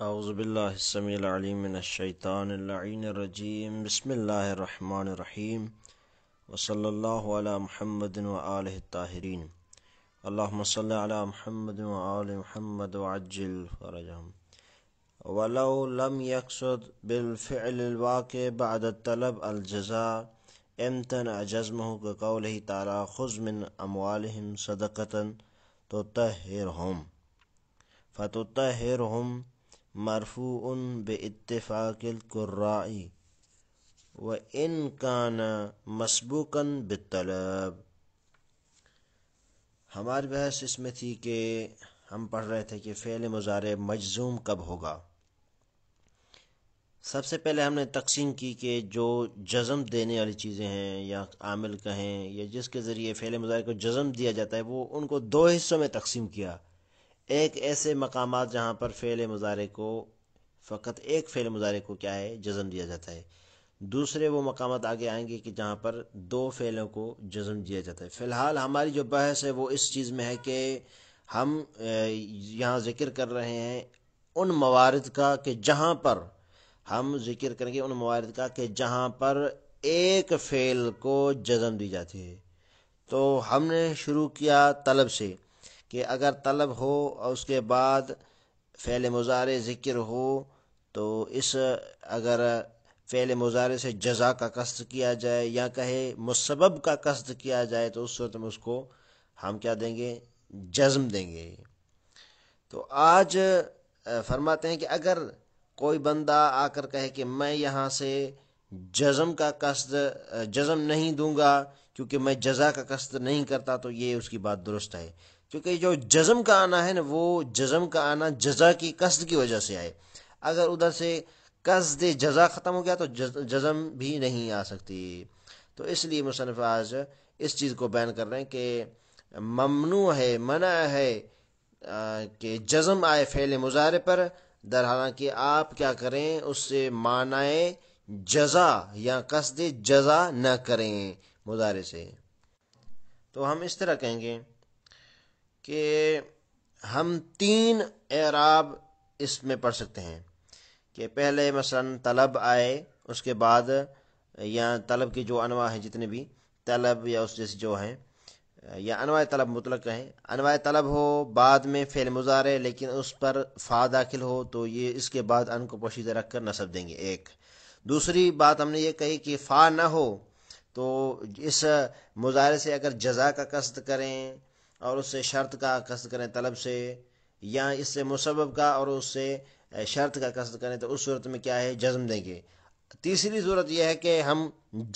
اعوذ باللہ السمیع العلیم من الشیطان اللعین الرجیم بسم اللہ الرحمن الرحیم وصلی اللہ علی محمد وآلہ الطاہرین اللہم صلی علی محمد وآل محمد وعجل فرجہم ولو لم يقصد بالفعل الواقع بعد الطلب الجزاء امتنع جزمه كقوله تعالی خذ من اموالهم صدقة تطہرهم فتطہرهم مرفوع باتفاق القراء وإن كان مسبوقا بالطلب۔ ہماری بحث اس میں تھی کہ ہم پڑھ رہے تھے کہ فعل مضارع مجزوم کب ہوگا۔ سب سے پہلے ہم نے تقسیم کی کہ جو جزم دینے والی چیزیں ہیں یا عامل کہیں یا جس کے ذریعے فعل مضارع کو جزم دیا جاتا ہے وہ ان کو دو حصوں میں تقسیم کیا۔ ایک ایسے مقامات جہاں پر فعل مضارع کو فقط ایک فعل مضارع کو کیا ہے جزم دیا جاتا ہے، دوسرے وہ مقامات آگے آئیں گے کہ جہاں پر دو فعلوں کو جزم دیا جاتا ہے۔ فی الحال ہماری جو بحث ہے وہ اس چیز میں ہے کہ ہم یہاں ذکر کر رہے ہیں ان موارد کا کہ جہاں پر ہم ذکر کریں گے ان موارد کا کہ جہاں پر ایک فعل کو جزم دی جاتی ہے۔ تو ہم نے شروع کیا طلب سے کہ اگر طلب ہو اور اس کے بعد فعل مضارع ذکر ہو تو اس اگر فعل مضارع سے جزا کا قصد کیا جائے یا کہے مسبب کا قصد کیا جائے تو اس صورت میں اس کو ہم کیا دیں گے، جزم دیں گے۔ تو آج فرماتے ہیں کہ اگر کوئی بندہ آ کر کہے کہ میں یہاں سے جزم نہیں دوں گا کیونکہ میں جزا کا قصد نہیں کرتا، تو یہ اس کی بات درست ہے، کیونکہ جو جزم کا آنا ہے نا وہ جزم کا آنا جزا کی قصد کی وجہ سے آئے۔ اگر ادھر سے قصد جزا ختم ہو گیا تو جزم بھی نہیں آ سکتی۔ تو اس لیے مصنف آج اس چیز کو بیان کر رہے ہیں کہ ممنوع ہے، منع ہے کہ جزم آئے فعل مضارع پر، در حالانکہ آپ کیا کریں اس سے معنی جزا یا قصد جزا نہ کریں مضارع سے۔ تو ہم اس طرح کہیں گے کہ ہم تین اعراب اس میں پڑھ سکتے ہیں کہ پہلے مثلا طلب آئے، اس کے بعد یا طلب کی جو انواع ہیں جتنے بھی طلب یا اس جیسے جو ہیں یا انواع طلب مطلق ہیں، انواع طلب ہو بعد میں فعل مضارع لیکن اس پر فا داخل ہو تو یہ اس کے بعد ان کو پوشیدہ رکھ کر نصب دیں گے ایک۔ دوسری بات ہم نے یہ کہی کہ فا نہ ہو تو اس مضارع سے اگر جزا کا قصد کریں اور اس سے شرط کا قصد کریں طلب سے، یا اس سے مسبب کا اور اس سے شرط کا قصد کریں تو اس صورت میں کیا ہے جزم دیں گے۔ تیسری صورت یہ ہے کہ ہم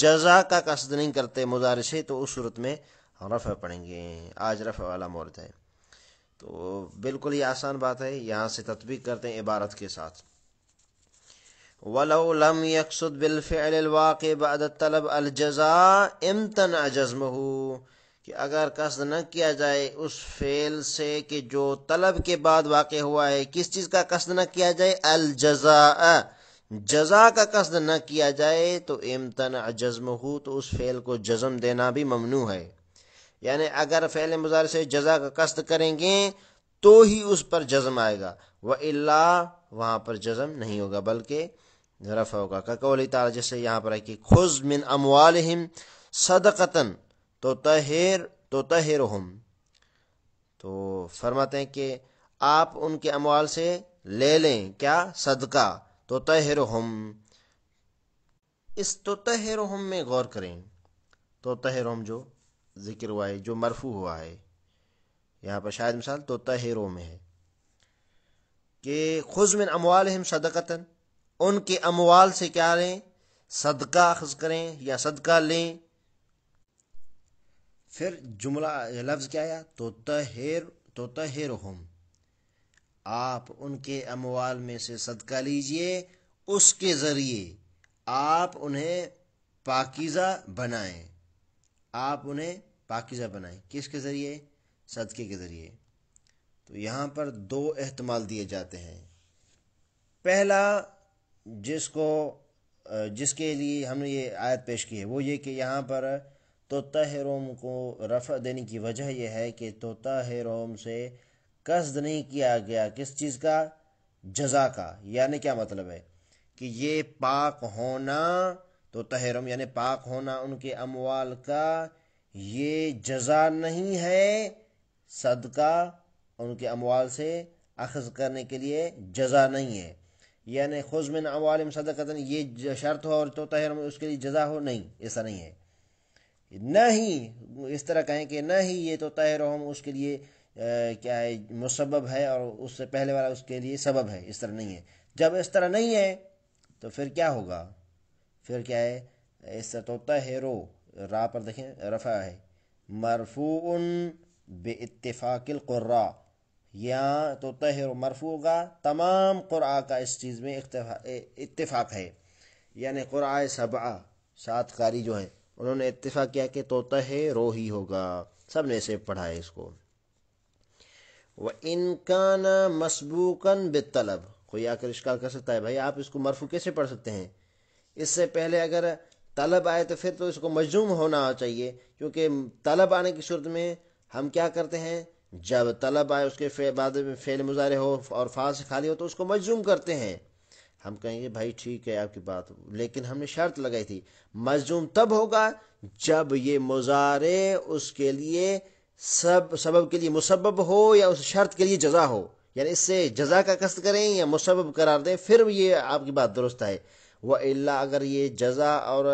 جزا کا قصد نہیں کرتے مضارع سے تو اس صورت میں رفع پڑھیں گے۔ آج رفع والا مورد ہے، تو بالکل ہی آسان بات ہے، یہاں سے تطبیق کرتے ہیں عبارت کے ساتھ۔ وَلَوْ لَمْ يَقْصُدْ بِالْفِعْلِ الْوَاقِعِ بَعْدَ الطَّلَبِ الْجَزَاءَ امْتَنَعَ جَزْمُهُ، کہ اگر قصد نہ کیا جائے اس فعل سے کہ جو طلب کے بعد واقع ہوا ہے، کس چیز کا قصد نہ کیا جائے، الجزاء، جزا کا قصد نہ کیا جائے تو امتنع جزمہ، تو اس فعل کو جزم دینا بھی ممنوع ہے۔ یعنی اگر فعل مضارع سے جزا کا قصد کریں گے تو ہی اس پر جزم آئے گا، وَإِلَّا وہاں پر جزم نہیں ہوگا بلکہ رفع ہوگا۔ قولی تعالی جیسے یہاں پر ہے کہ خذ من اموالہم صدقۃ تطہرہم، تو فرماتے ہیں کہ آپ ان کے اموال سے لے لیں کیا، صدقہ، تطہرہم۔ اس تطہرہم میں غور کریں، تطہرہم جو ذکر ہوا ہے جو مرفوع ہوا ہے یہاں پر شاید مثال تطہرہم میں ہے کہ خذ من اموالہم صدقۃ، ان کے اموال سے کیا لیں، صدقہ اخذ کریں یا صدقہ لیں۔ پھر جملہ لفظ کیا ہے، تطہرہم، آپ ان کے اموال میں سے صدقہ لیجئے، اس کے ذریعے آپ انہیں پاکیزہ بنائیں، آپ انہیں پاکیزہ بنائیں، کس کے ذریعے، صدقے کے ذریعے۔ تو یہاں پر دو احتمال دیے جاتے ہیں۔ پہلا جس کے لیے ہم نے یہ آیت پیش کی ہے وہ یہ کہ یہاں پر تطہرہم کو رفع دینے کی وجہ یہ ہے کہ تطہرہم سے قصد نہیں کیا گیا کس چیز کا، جزا کا، یعنی کیا مطلب ہے کہ یہ پاک ہونا، تو طاہرہم یعنی پاک ہونا ان کے اموال کا، یہ جزا نہیں ہے، صدقہ ان کے اموال سے اخذ کرنے کے لیے جزا نہیں ہے، یعنی خذ من اموالہم صدقۃ یہ شرط ہو اور تو طاہرہم اس کے لیے جزا ہو، نہیں، ایسا نہیں ہے۔ نہ ہی اس طرح کہیں کہ نہ ہی یہ تو طاہرہم اس کے لیے کیا ہے مسبب ہے اور اس سے پہلے والا اس کے لیے سبب ہے، اس طرح نہیں ہے۔ جب اس طرح نہیں ہے تو پھر کیا ہوگا؟ پھر کیا ہے؟ اس طرح تو طاہرو را پر دیکھیں رفع ہے، مرفوع باتفاق القراء، یا تو طاہر مرفوع ہوگا، تمام قرآ کا اس چیز میں اتفاق ہے، یعنی قرآ سبعہ 7 قاری جو ہیں انہوں نے اتفاق کیا کہ تو طاہرو ہی ہوگا، سب نے اسے پڑھا ہے اس کو۔ وَإِن كَانَ مَسْبُوقًا بِالطَّلَب، کوئی آ کر اشکال کر سکتا ہے بھائی آپ اس کو مرفوع کیسے پڑھ سکتے ہیں؟ اس سے پہلے اگر طلب آئے تو پھر تو اس کو مجزوم ہونا چاہیے، کیونکہ طلب آنے کی صورت میں ہم کیا کرتے ہیں؟ جب طلب آئے اس کے بعد میں فعل مضارع ہو اور فاعل سے خالی ہو تو اس کو مجزوم کرتے ہیں۔ ہم کہیں گے بھائی ٹھیک ہے آپ کی بات، لیکن ہم نے شرط لگائی تھی مجزوم تب ہوگا جب یہ مضارع اس کے لیے سبب کے لیے مسبب ہو یا اس شرط کے لیے جزا ہو، یعنی اس سے جزا کا قصد کریں یا مسبب قرار دیں، پھر یہ آپ کی بات درست ہے۔ وَإِلَّا اگر یہ جزا اور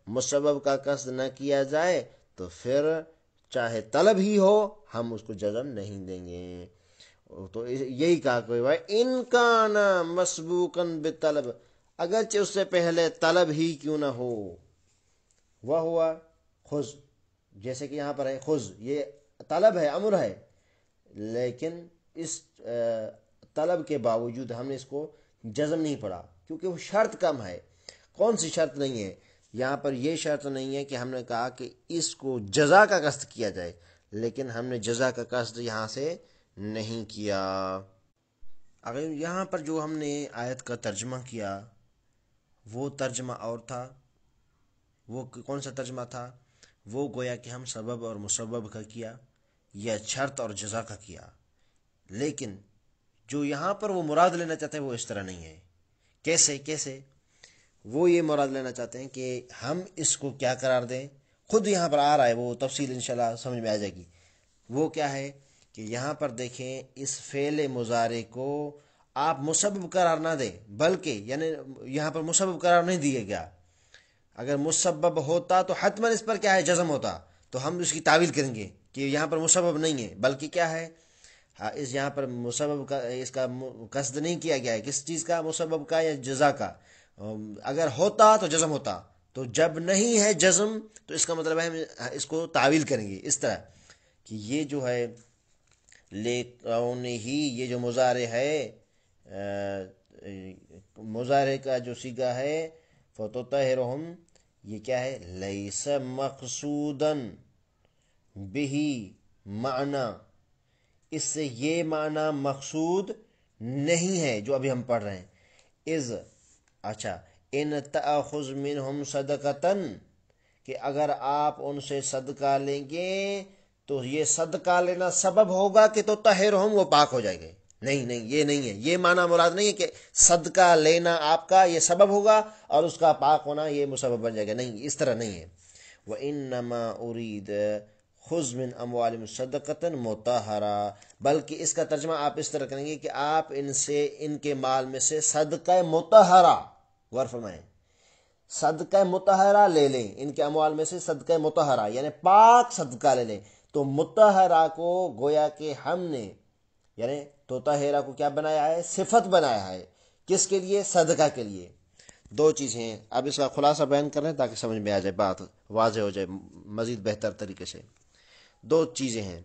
مسبب کا قصد نہ کیا جائے تو پھر چاہے طلب ہی ہو ہم اس کو جزم نہیں دیں گے۔ تو یہی کہا کہ ان کان مسبوقاً بالطلب، اگرچہ اس سے پہلے طلب ہی کیوں نہ ہو، وہ ہوا خذ، جیسے کہ یہاں پر ہے خذ، یہ طلب ہے، امر ہے، لیکن اس طلب کے باوجود ہم نے اس کو جزم نہیں پڑھا کیونکہ وہ شرط کم ہے۔ کون سی شرط نہیں ہے؟ یہاں پر یہ شرط نہیں ہے کہ ہم نے کہا کہ اس کو جزا کا قصد کیا جائے، لیکن ہم نے جزا کا قصد یہاں سے نہیں کیا۔ اگر یہاں پر جو ہم نے آیت کا ترجمہ کیا وہ ترجمہ اور تھا، وہ کون سا ترجمہ تھا؟ وہ گویا کہ ہم سبب اور مسبب کا کیا یا شرط اور جزا کا کیا، لیکن جو یہاں پر وہ مراد لینا چاہتے ہیں وہ اس طرح نہیں ہے۔ کیسے وہ یہ مراد لینا چاہتے ہیں کہ ہم اس کو کیا قرار دیں، خود یہاں پر آ رہا ہے، وہ تفصیل انشاءاللہ سمجھ میں آ جائے گی۔ وہ کیا ہے کہ یہاں پر دیکھیں اس فعل مضارع کو آپ مسبب قرار نہ دیں، بلکہ یعنی یہاں پر مسبب قرار نہیں دیا گیا، اگر مسبب ہوتا تو حتماً اس پر کیا ہے جزم ہوتا، تو ہم اس کی تعویل کریں گے کہ یہاں پر مسبب نہیں ہے، بلکہ کیا ہے اس یہاں پر مسبب کا اس کا قصد نہیں کیا گیا ہے، کس چیز کا؟ مسبب کا یا جزا کا۔ اگر ہوتا تو جزم ہوتا، تو جب نہیں ہے جزم تو اس کا مطلب ہے ہم اس کو تعویل کریں گے اس طرح کہ یہ جو ہے ہی یہ جو مضارع ہے، مضارع کا جو صیغہ ہے فَتُطَہِّرُهُمْ، یہ کیا ہے؟ لیس مقصوداً بہی معنی، اس سے یہ معنی مقصود نہیں ہے جو ابھی ہم پڑھ رہے ہیں۔ اچھا ان تأخذ منہم صدقتاً، کہ اگر آپ ان سے صدقہ لیں گے تو یہ صدقہ لینا سبب ہوگا کہ تو طاہرہم وہ پاک ہو جائے گے، نہیں یہ نہیں ہے، یہ معنی مراد نہیں ہے کہ صدقہ لینا آپ کا یہ سبب ہوگا اور اس کا پاک ہونا یہ مسبب بن جائے گا، نہیں، اس طرح نہیں ہے۔ وَإِنَّمَا أُرِيدَ خُذْ مِنْ أَمْوَالِهِمْ صَدَقَةً مُطَہَّرَةً، بلکہ اس کا ترجمہ آپ اس طرح کریں گے کہ آپ ان کے مال میں سے صدقہ مطہرہ، غور فرمائیں، صدقہ مطہرہ لے لیں، ان کے اموال میں سے صدقہ مطہرہ یعنی پاک صدقہ لے لیں۔ تو مطہرہ کو گویا کہ ہم نے یعنی تو طاہرہ کو کیا بنایا ہے؟ صفت بنایا ہے، کس کے لیے؟ صدقہ کے لیے۔ دو چیزیں ہیں، اب اس کا خلاصہ بیان کر رہے ہیں تاکہ سمجھ میں آ جائے، بات واضح ہو جائے مزید بہتر طریقے سے۔ دو چیزیں ہیں،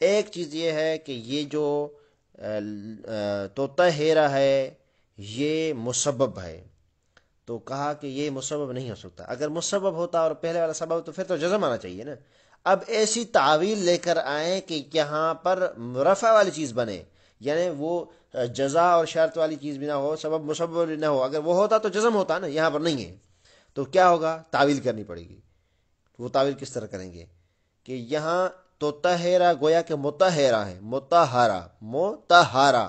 ایک چیز یہ ہے کہ یہ جو تو طاہرہ ہے یہ مسبب ہے، تو کہا کہ یہ مسبب نہیں ہو سکتا، اگر مسبب ہوتا اور پہلے والا سبب تو پھر تو جزم آنا چاہیے نا۔ اب ایسی تعویل لے کر آئیں کہ یہاں پر رفع والی چیز بنے، یعنی وہ جزا اور شرط والی چیز بھی نہ ہو، سبب مسبب بھی نہ ہو، اگر وہ ہوتا تو جزم ہوتا نا، یہاں پر نہیں ہے، تو کیا ہوگا؟ تعویل کرنی پڑے گی۔ وہ تعویل کس طرح کریں گے کہ یہاں تو طاہرہ گویا کہ مطہرہ ہے، مطہرہ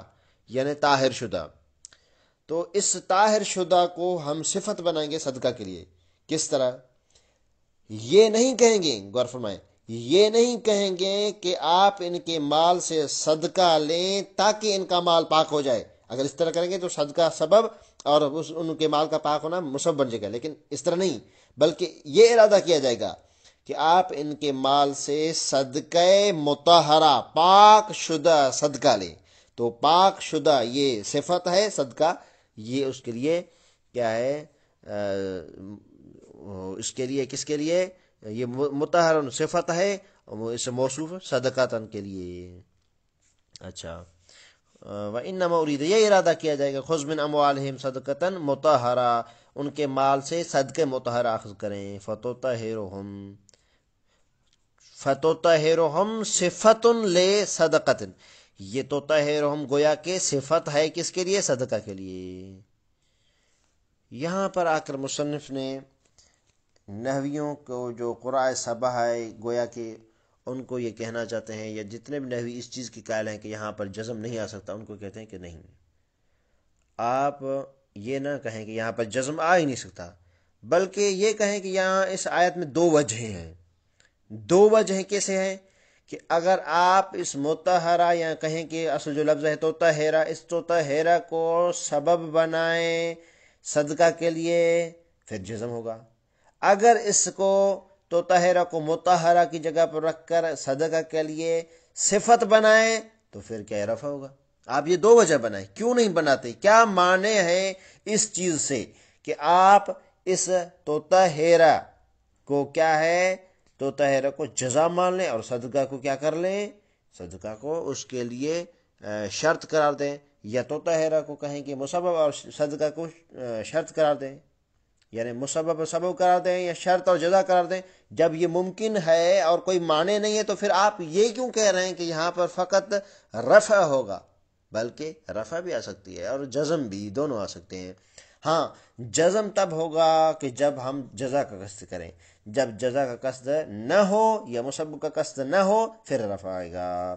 یعنی طاہر شدہ، تو اس طاہر شدہ کو ہم صفت بنائیں گے صدقہ کے لیے. کس طرح؟ یہ نہیں کہیں گے، غور فرمائیں، یہ نہیں کہیں گے کہ آپ ان کے مال سے صدقہ لیں تاکہ ان کا مال پاک ہو جائے. اگر اس طرح کریں گے تو صدقہ سبب اور ان کے مال کا پاک ہونا مسبب بن جائے گا. لیکن اس طرح نہیں، بلکہ یہ ارادہ کیا جائے گا کہ آپ ان کے مال سے صدقہ مطہرہ، پاک شدہ صدقہ لیں. تو پاک شدہ یہ صفت ہے صدقہ، یہ اس کے لیے کیا ہے، اس کے لیے، کس کے لیے؟ یہ مطہر صفت ہے، اس موصوف صدقاتن کے لیے. اچھا، وَإِنَّمَا أُرِيدَ، یہ ارادہ کیا جائے گا، خُذْ مِنْ أَمْوَالِهِمْ صَدَقَةً مُطَهَّرَةً، ان کے مال سے صدقہ مطہر اخذ کریں. فَتُطَهِّرُهُمْ صِفَةٌ لِصَدَقَةٍ، یہ تطہرہم گویا کہ صفت ہے کس کے لیے؟ صدقہ کے لیے. یہاں پر آ کر مصنف نے نحویوں کو جو قراء سبع ہے، گویا کہ ان کو یہ کہنا چاہتے ہیں، یا جتنے بھی نحوی اس چیز کی قائل ہیں کہ یہاں پر جزم نہیں آ سکتا، ان کو کہتے ہیں کہ نہیں، آپ یہ نہ کہیں کہ یہاں پر جزم آ ہی نہیں سکتا، بلکہ یہ کہیں کہ یہاں اس آیت میں دو وجہیں ہیں. دو وجہیں کیسے ہیں؟ کہ اگر آپ اس مطہرہ، یا کہیں کہ اصل جو لفظ ہے طہرہ، اس طہرہ کو سبب بنائیں صدقہ کے لیے، پھر جزم ہوگا. اگر اس کو طہرہ کو مطہرہ کی جگہ پر رکھ کر صدقہ کے لیے صفت بنائیں تو پھر کیا رفع ہوگا. آپ یہ دو وجہ بنائیں، کیوں نہیں بناتے؟ کیا معنی ہے اس چیز سے کہ آپ اس طہرہ کو کیا ہے، طہرہ کو جزا مان لیں اور صدقہ کو کیا کر لیں؟ صدقہ کو اس کے لیے شرط قرار دیں، یا طہرہ کو کہیں کہ مسبب اور صدقہ کو شرط قرار دیں، یعنی مسبب و سبب قرار دیں یا شرط اور جزا قرار دیں. جب یہ ممکن ہے اور کوئی معنی نہیں ہے تو پھر آپ یہ کیوں کہہ رہے ہیں کہ یہاں پر فقط رفع ہوگا؟ بلکہ رفع بھی آ سکتی ہے اور جزم بھی، دونوں آ سکتے ہیں. ہاں، جزم تب ہوگا کہ جب ہم جزا کا قصد کریں. جب جزا کا قصد نہ ہو یا مسبب کا قصد نہ ہو پھر رفع آئے گا.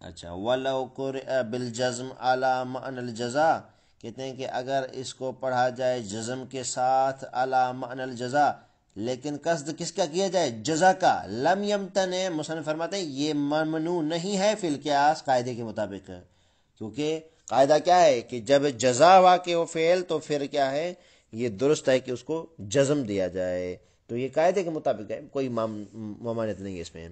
اچھا، وَلَوْ قُرِئَ بِالْجَزْمِ عَلَى مَعْنَى الْجَزَا، کہتے ہیں کہ اگر اس کو پڑھا جائے جزم کے ساتھ عَلَى مَعْنَى الْجَزَا، لیکن قصد کس کا کیا جائے؟ جزا کا. لم یمتنع، مصنف فرماتے ہیں یہ ممنوع نہیں ہے فی القیاس، قاعدے کے مطابق، کیونکہ قاعدہ کیا ہے کہ جب جزا واقع ہو فعل تو پھر کیا ہے، یہ درست ہے کہ اس کو جزم دیا جائے. تو یہ قاعدے کے مطابق ہے، کوئی ممانعت نہیں ہے اس میں.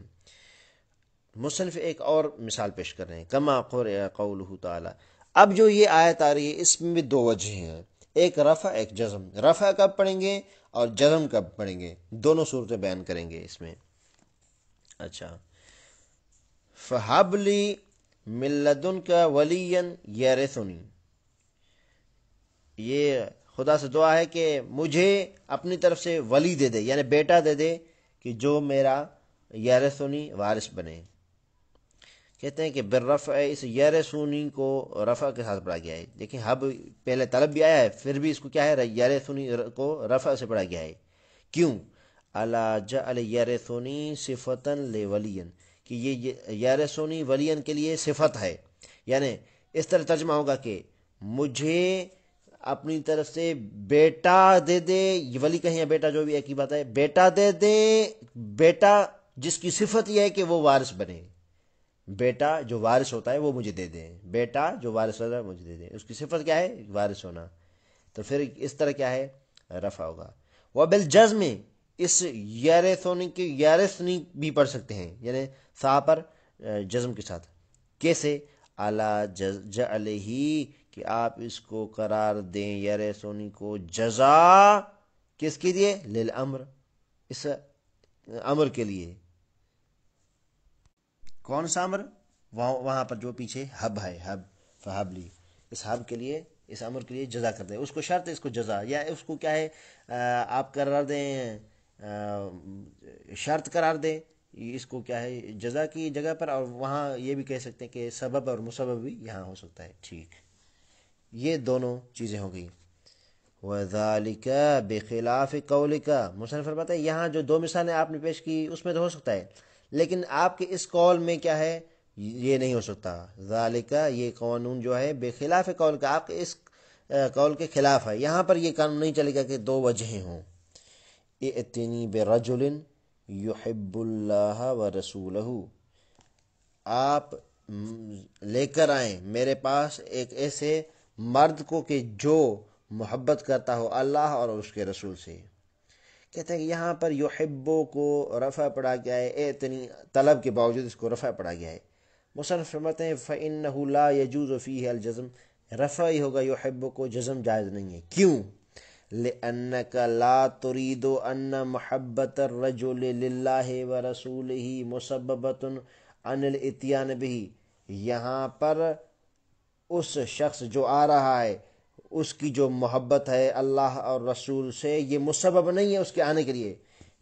مصنف ایک اور مثال پیش کر رہے ہیں، کما قرئ قولہ تعالی. اب جو یہ آیت آ رہی ہے اس میں بھی دو وجہ ہیں، ایک رفع ایک جزم. رفع کب پڑھیں گے اور جزم کب پڑھیں گے، دونوں صورتیں بیان کریں گے اس میں. اچھا، فَهَبْ لِي مِن لَّدُنْكَ وَلِيًّا يَرِثُنِي، یہ خدا سے دعا ہے کہ مجھے اپنی طرف سے ولی دے دے، یعنی بیٹا دے دے کہ جو میرا یارثنی وارث بنے. کہتے ہیں کہ بالرفع، اس یارثنی کو رفع کے ساتھ پڑھا گیا ہے. دیکھیں ہب پہلے طلب بھی آیا ہے، پھر بھی اس کو کیا ہے، یارثنی کو رفع سے پڑھا گیا ہے. کیوں؟ الا جعل یارثنی صفتا لولین، کہ یہ یارثنی ولین کے لیے صفت ہے. یعنی اس طرح ترجمہ ہوگا کہ مجھے اپنی طرف سے بیٹا دے دے، ولی کہیں یا بیٹا، جو بھی ایک ہی بات ہے، بیٹا دے دے، بیٹا جس کی صفت یہ ہے کہ وہ وارث بنے. بیٹا جو وارث ہوتا ہے وہ مجھے دے دیں، بیٹا جو وارث ہوتا ہے مجھے دے دیں، اس کی صفت کیا ہے؟ وارث ہونا. تو پھر اس طرح کیا ہے، رفع ہوگا. وبالجزم، اس یارثنی کی یارثنی بھی پڑھ سکتے ہیں، یعنی سا پر جزم کے ساتھ. کیسے؟ اعلیٰ جعلہ، کہ آپ اس کو قرار دیں یارثنی کو جزا کس کے لیے؟ للامر، اس امر کے لیے. کون سا امر؟ وہاں پر جو پیچھے ہب ہے، ہب فہبلی، اس ہب کے لیے، اس امر کے لیے جزا کر دیں. اس کو شرط ہے، اس کو جزا، یا اس کو کیا ہے، آپ قرار دیں، شرط قرار دیں اس کو کیا ہے، جزا کی جگہ پر. اور وہاں یہ بھی کہہ سکتے ہیں کہ سبب اور مسبب بھی یہاں ہو سکتا ہے. ٹھیک، یہ دونوں چیزیں ہو گئی. وَذَلِكَ بِخِلَافِ قَوْلِكَ، مصنف فرماتا ہے یہاں جو دو مثالیں آپ نے پیش کی اس میں تو ہو سکتا ہے، لیکن آپ کے اس قول میں کیا ہے، یہ نہیں ہو سکتا. ذالکا یہ قانون جو ہے بخلاف قول کا، آپ کے اس قول کے خلاف ہے. یہاں پر یہ قانون نہیں چلے گا کہ دو وجہیں ہوں. ائتنی برجل یحب اللہ ورسولہ، آپ لے کر آئیں میرے پاس ایک ایسے مرد کو کہ جو محبت کرتا ہو اللہ اور اس کے رسول سے. کہتے ہیں کہ یہاں پر یحبو کو رفع پڑھا گیا ہے، ائتنی طلب کے باوجود اس کو رفع پڑھا گیا ہے. مصنف فرماتے ہیں فإنہ لا یجوز فیہ الجزم، رفع ہی ہوگا یحبو کو، جزم جائز نہیں ہے. کیوں؟ لأنک لا ترید ان محبت الرجل للہ ورسولہ مسببۃ عن الاتیان بہ. یہاں پر اس شخص جو آ رہا ہے اس کی جو محبت ہے اللہ اور رسول سے، یہ مسبب نہیں ہے اس کے آنے کے لیے.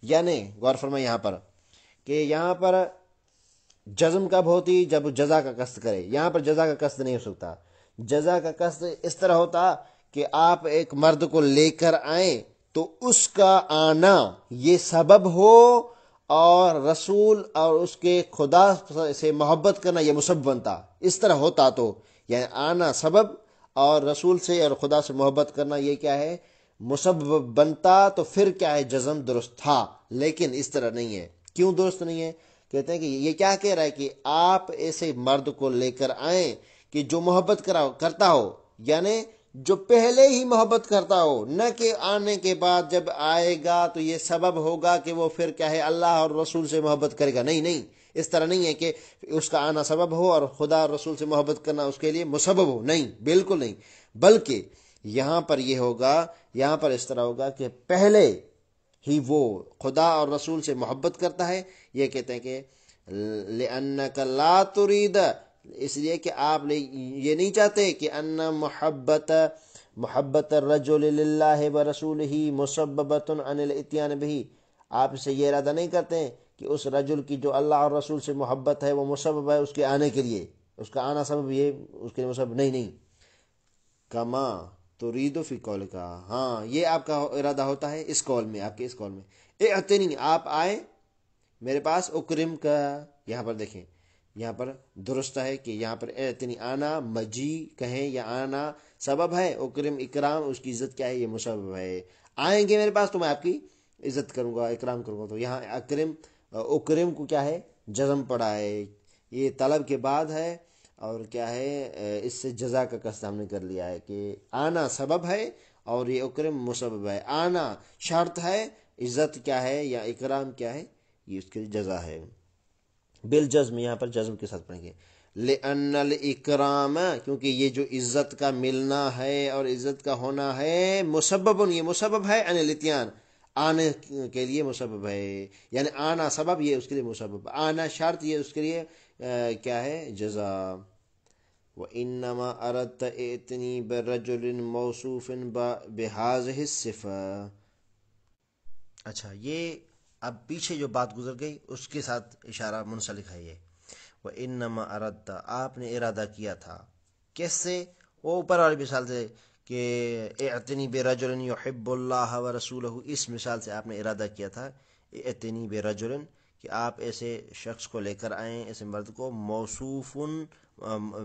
یعنی غور فرمائیں یہاں پر کہ یہاں پر جزم کب ہوتی؟ جب جزا کا قصد کرے. یہاں پر جزا کا قصد نہیں ہو سکتا. جزا کا قصد اس طرح ہوتا کہ آپ ایک مرد کو لے کر آئیں تو اس کا آنا یہ سبب ہو، اور رسول اور اس کے خدا سے محبت کرنا یہ مسبب بنتا. اس طرح ہوتا تو یعنی آنا سبب اور رسول سے اور خدا سے محبت کرنا یہ کیا ہے؟ مسبب بنتا. تو پھر کیا ہے؟ جزم درست تھا. لیکن اس طرح نہیں ہے. کیوں درست نہیں ہے؟ کہتے ہیں کہ یہ کیا کہہ رہا ہے کہ آپ ایسے مرد کو لے کر آئیں کہ جو محبت کرتا ہو، یعنی جو پہلے ہی محبت کرتا ہو، نہ کہ آنے کے بعد جب آئے گا تو یہ سبب ہوگا کہ وہ پھر کیا ہے اللہ اور رسول سے محبت کرے گا. نہیں نہیں، اس طرح نہیں ہے کہ اس کا آنا سبب ہو اور خدا اور رسول سے محبت کرنا اس کے لیے مسبب ہو. نہیں، بالکل نہیں. بلکہ یہاں پر یہ ہوگا، یہاں پر اس طرح ہوگا کہ پہلے ہی وہ خدا اور رسول سے محبت کرتا ہے. یہ کہتے ہیں کہ لأنک لا ترید، اس لیے کہ آپ یہ نہیں چاہتے کہ ان محبت الرجل للہ ورسولہ مسببۃ عن الاتیان بہ. آپ سے یہ ارادہ نہیں کرتے کہ اس رجل کی جو اللہ اور رسول سے محبت ہے وہ مسبب ہے اس کے آنے کے لیے، اس کا آنا سبب یہ اس کے لیے مسبب نہیں. نہیں، کما ترید فی قول کا، ہاں یہ آپ کا ارادہ ہوتا ہے اس قول میں، آپ کے اس قول میں. ائتنی، آپ آئے میرے پاس، اکرم کا یہاں پر دیکھیں، یہاں پر درست ہے کہ یہاں پر ائتنی آنا مجی کہیں یا آنا سبب ہے، اکرم اکرام اس کی عزت کیا ہے؟ یہ مسبب ہے. آئیں گے میرے پاس تو میں آپ کی عزت کروں گا، اکرام کروں گا. تو یہاں اکرم کو کیا ہے؟ جزم پڑا ہے. یہ طلب کے بعد ہے اور کیا ہے؟ اس سے جزا کا قصد ہم نے کر لیا ہے کہ آنا سبب ہے اور یہ اکرم مسبب ہے. آنا شرط ہے، عزت کیا ہے یا اکرام کیا ہے؟ یہ اس کے جزا ہے. بالجزم، یہاں پر جزم کے ساتھ پڑھیں گے. لأن الاکرام، کیونکہ یہ جو عزت کا ملنا ہے اور عزت کا ہونا ہے، مسبب، یہ مسبب ہے، عن الاتیان، آنے کے لیے مسبب ہے. یعنی آنا سبب، یہ اس کے لیے مسبب، آنا شرط، یہ اس کے لیے کیا ہے؟ جزا. وَإِنَّمَا أَرَدْتَ ائتنی بِرَجُلٍ مَوْصُوفٍ بِهَذِهِ الصِّفَةِ. اچھا، یہ اب پیچھے جو بات گزر گئی اس کے ساتھ اشارہ منسلک ہے. یہ وَإِنَّمَا أَرَدْتَ، آپ نے ارادہ کیا تھا. کس سے؟ وہ اوپر والی مثال سے کہ اعتنی برجل یحب اللہ ورسولہ، اس مثال سے آپ نے ارادہ کیا تھا اعتنی برجل، کہ آپ ایسے شخص کو لے کر آئیں، ایسے مرد کو، موصوف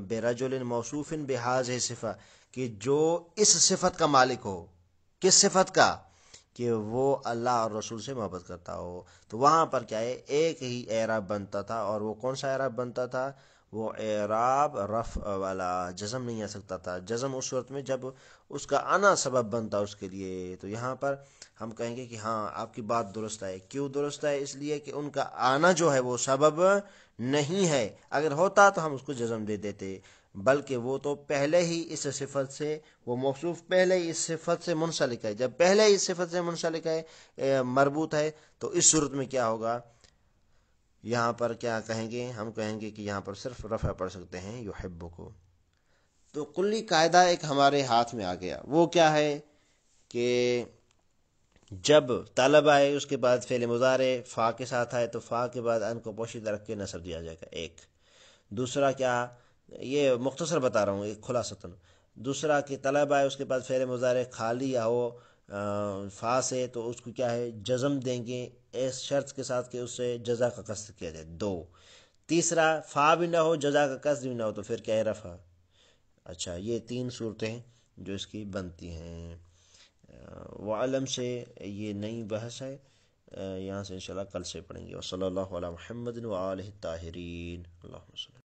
برجل موصوف بہذہ صفہ، کہ جو اس صفت کا مالک ہو. کس صفت کا؟ کہ وہ اللہ اور رسول سے محبت کرتا ہو. تو وہاں پر کیا ہے؟ ایک ہی اعراب بنتا تھا. اور وہ کون سا اعراب بنتا تھا؟ وہ اعراب رفع والا. جزم نہیں آ سکتا تھا. جزم اس صورت میں جب اس کا آنا سبب بنتا اس کے لیے. تو یہاں پر ہم کہیں گے کہ ہاں آپ کی بات درست ہے. کیوں درست ہے؟ اس لیے کہ ان کا آنا جو ہے وہ سبب نہیں ہے. اگر ہوتا تو ہم اس کو جزم دے دیتے، بلکہ وہ تو پہلے ہی اس صفت سے، وہ موصوف پہلے ہی اس صفت سے منسلک ہے. جب پہلے ہی اس صفت سے منسلک ہے، مربوط ہے، تو اس صورت میں کیا ہوگا؟ یہاں پر کیا کہیں گے؟ ہم کہیں گے کہ یہاں پر صرف رفع پڑھ سکتے ہیں یحب کو. تو کلی قاعدہ ایک ہمارے ہاتھ میں آ گیا. وہ کیا ہے کہ جب طلب آئے اس کے بعد فعل مضارع فا کے ساتھ آئے تو فا کے بعد ان کو پوشیدہ رکھ کے نصب دیا جائے گا. ایک دوسرا کیا، یہ مختصر بتا رہا ہوں ایک خلاصتاً. دوسرا کہ طلب آئے اس کے بعد فعل مضارع خالی ہو فا سے، تو اس کو کیا ہے؟ جزم دیں گے اس شرط کے ساتھ کہ اس سے جزا کا قصد کیا جائے. دو. تیسرا فا بھی نہ ہو، جزا کا قصد بھی نہ ہو، تو پھر کیا ہے؟ رفع۔ اچھا، یہ تین صورتیں جو اس کی بنتی ہیں۔ وعلم سے یہ نئی بحث ہے، یہاں سے انشاءاللہ کل سے پڑھیں گے۔ وصلی اللہ علی محمد وآلہ الطاہرین، اللہم صلی